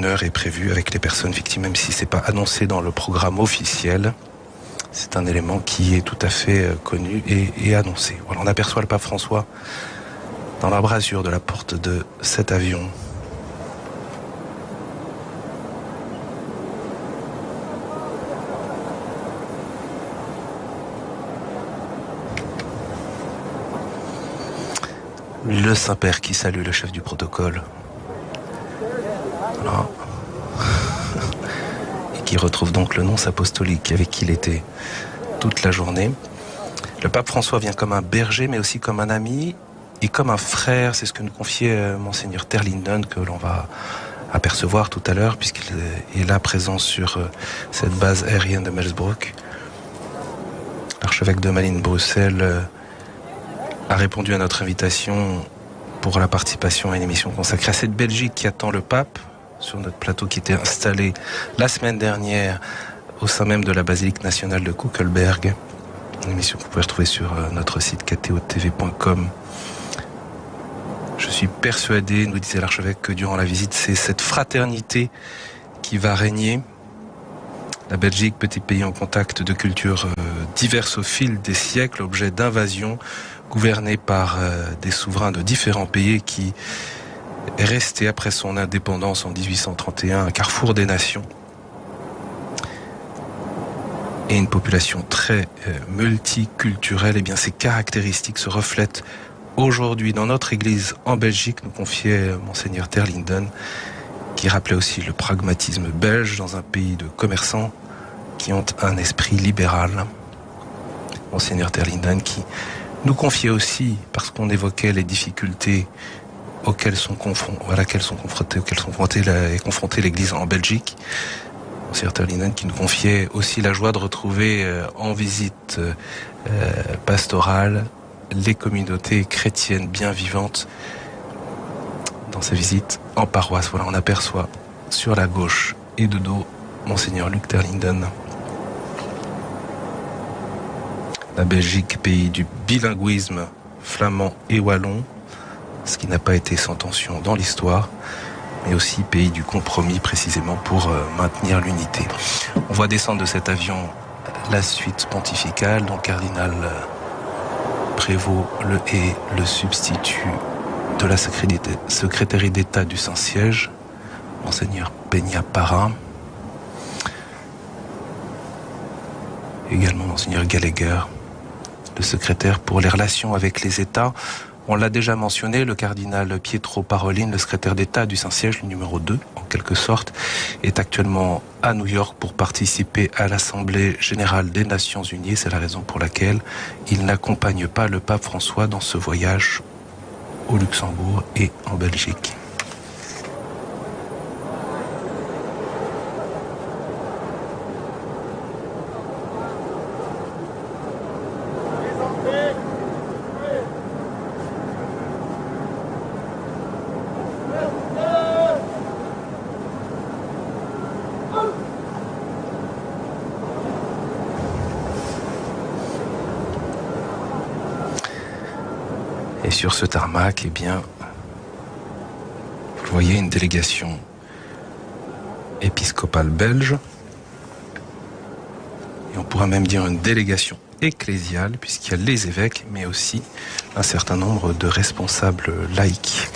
heure est prévue avec les personnes victimes, même si c'est pas annoncé dans le programme officiel. C'est un élément qui est tout à fait connu et annoncé. Voilà, on aperçoit le pape François dans l'embrasure de la porte de cet avion. Le Saint-Père qui salue le chef du protocole. Voilà. Et qui retrouve donc le nonce apostolique avec qui il était toute la journée. Le pape François vient comme un berger, mais aussi comme un ami et comme un frère. C'est ce que nous confiait Monseigneur Terlinden, que l'on va apercevoir tout à l'heure, puisqu'il est là présent sur cette base aérienne de Melsbroek. L'archevêque de Malines-Bruxelles a répondu à notre invitation pour la participation à une émission consacrée à cette Belgique qui attend le pape, sur notre plateau qui était installé la semaine dernière au sein même de la basilique nationale de Koekelberg. Une émission que vous pouvez retrouver sur notre site ktotv.com. Je suis persuadé, nous disait l'archevêque, que durant la visite, c'est cette fraternité qui va régner. La Belgique, petit pays en contact de cultures diverses au fil des siècles, objet d'invasion, gouverné par des souverains de différents pays, qui est resté après son indépendance en 1831 un carrefour des nations. Et une population très multiculturelle. Et bien ces caractéristiques se reflètent aujourd'hui dans notre église en Belgique, nous confiait Monseigneur Terlinden, qui rappelait aussi le pragmatisme belge dans un pays de commerçants qui ont un esprit libéral. Monseigneur Terlinden qui nous confiait aussi, parce qu'on évoquait les difficultés auxquelles sont confrontées l'Église en Belgique. Monseigneur Terlinden qui nous confiait aussi la joie de retrouver en visite pastorale les communautés chrétiennes bien vivantes dans ces visites en paroisse. Voilà, on aperçoit sur la gauche et de dos Monseigneur Luc Terlinden. La Belgique, pays du bilinguisme flamand et wallon, ce qui n'a pas été sans tension dans l'histoire, mais aussi pays du compromis précisément pour maintenir l'unité. On voit descendre de cet avion la suite pontificale, dont cardinal Prévost est le substitut de la secrétaire d'État du Saint-Siège, Monseigneur Peña Parra. Également Monseigneur Gallagher, le secrétaire pour les relations avec les États. On l'a déjà mentionné, le cardinal Pietro Parolin, le secrétaire d'État du Saint-Siège, le numéro 2 en quelque sorte, est actuellement à New York pour participer à l'Assemblée générale des Nations Unies. C'est la raison pour laquelle il n'accompagne pas le pape François dans ce voyage au Luxembourg et en Belgique. Et sur ce tarmac, eh bien, vous voyez une délégation épiscopale belge. Et on pourra même dire une délégation ecclésiale, puisqu'il y a les évêques, mais aussi un certain nombre de responsables laïcs.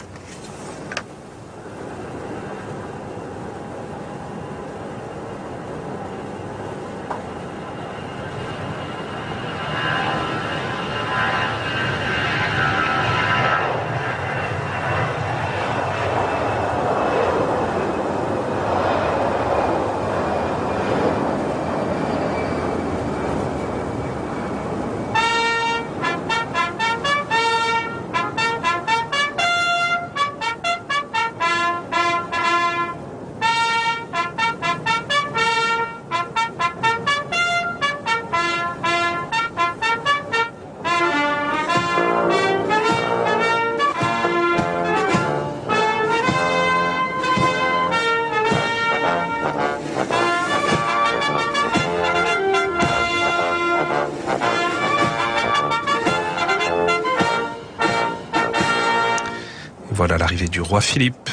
Voilà l'arrivée du roi Philippe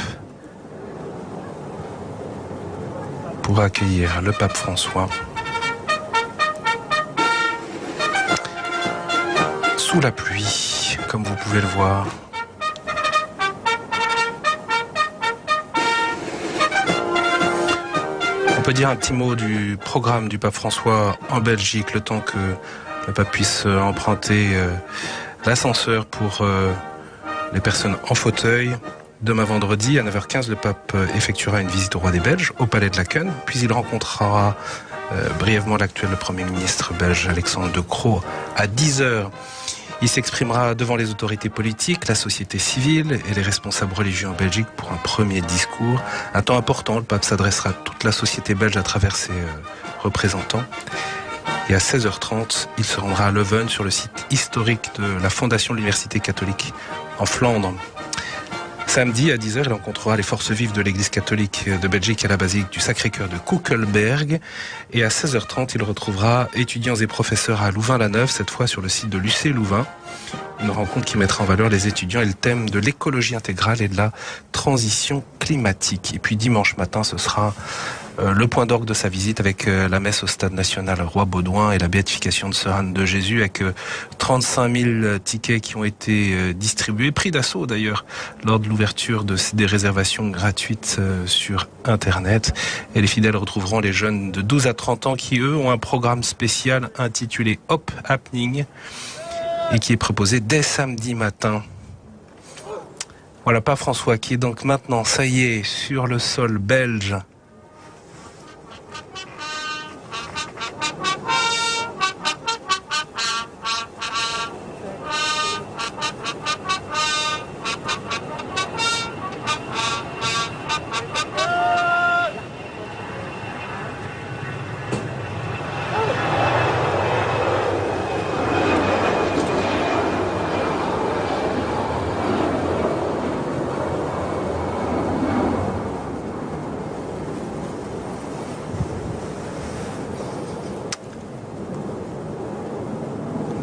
pour accueillir le pape François sous la pluie, comme vous pouvez le voir. On peut dire un petit mot du programme du pape François en Belgique, le temps que le pape puisse emprunter l'ascenseur pour les personnes en fauteuil. Demain vendredi, à 9h15, le pape effectuera une visite au roi des Belges, au palais de Laken, puis il rencontrera brièvement l'actuel Premier ministre belge Alexandre De Croo à 10h. Il s'exprimera devant les autorités politiques, la société civile et les responsables religieux en Belgique pour un premier discours. Un temps important, le pape s'adressera à toute la société belge à travers ses représentants. Et à 16h30, il se rendra à Leuven sur le site historique de la fondation de l'Université catholique en Flandre. Samedi, à 10h, il rencontrera les forces vives de l'Église catholique de Belgique à la basilique du Sacré-Cœur de Koekelberg. Et à 16h30, il retrouvera étudiants et professeurs à Louvain-la-Neuve, cette fois sur le site de l'UC Louvain. Une rencontre qui mettra en valeur les étudiants et le thème de l'écologie intégrale et de la transition climatique. Et puis dimanche matin, ce sera le point d'orgue de sa visite avec la messe au stade national Roi-Baudouin et la béatification de Sœur Anne de Jésus avec 35 000 tickets qui ont été distribués, pris d'assaut d'ailleurs, lors de l'ouverture des réservations gratuites sur Internet. Et les fidèles retrouveront les jeunes de 12 à 30 ans qui, eux, ont un programme spécial intitulé Hop Happening et qui est proposé dès samedi matin. Voilà, Pape François qui est donc maintenant, ça y est, sur le sol belge.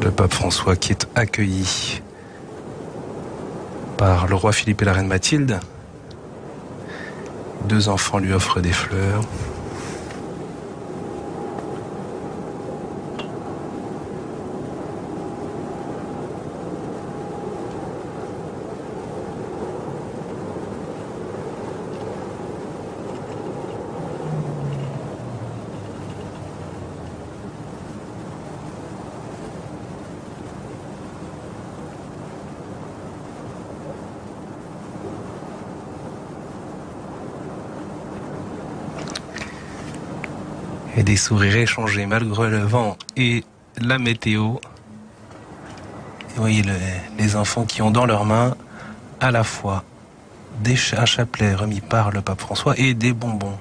Le pape François qui est accueilli par le roi Philippe et la reine Mathilde. 2 enfants lui offrent des fleurs. Et des sourires échangés malgré le vent et la météo. Et vous voyez les enfants qui ont dans leurs mains à la fois un chapelet remis par le pape François et des bonbons.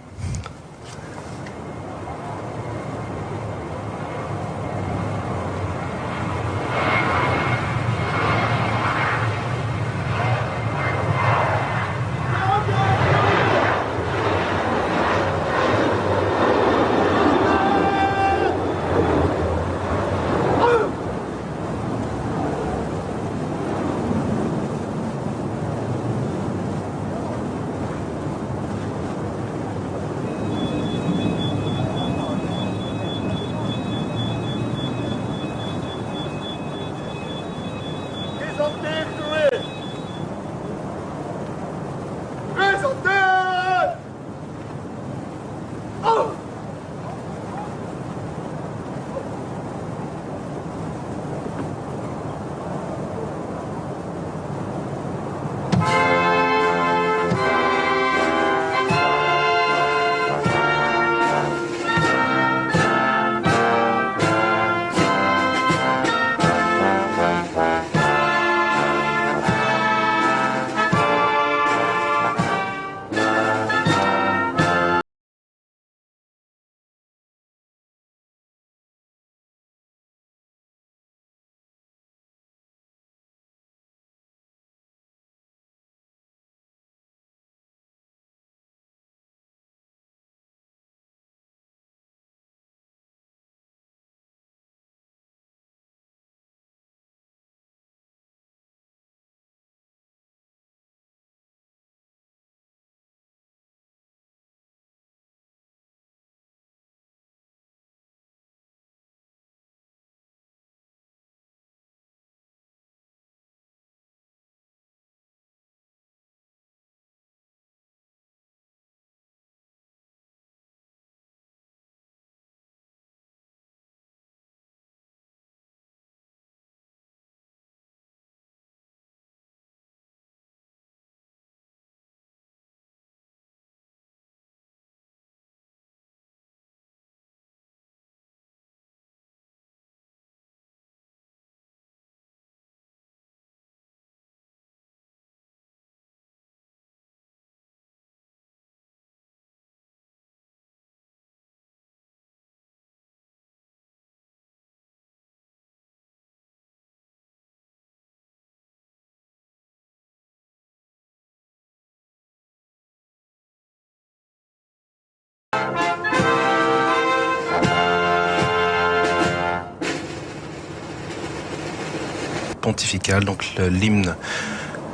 pontificale, donc l'hymne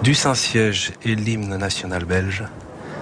du Saint-Siège et l'hymne national belge.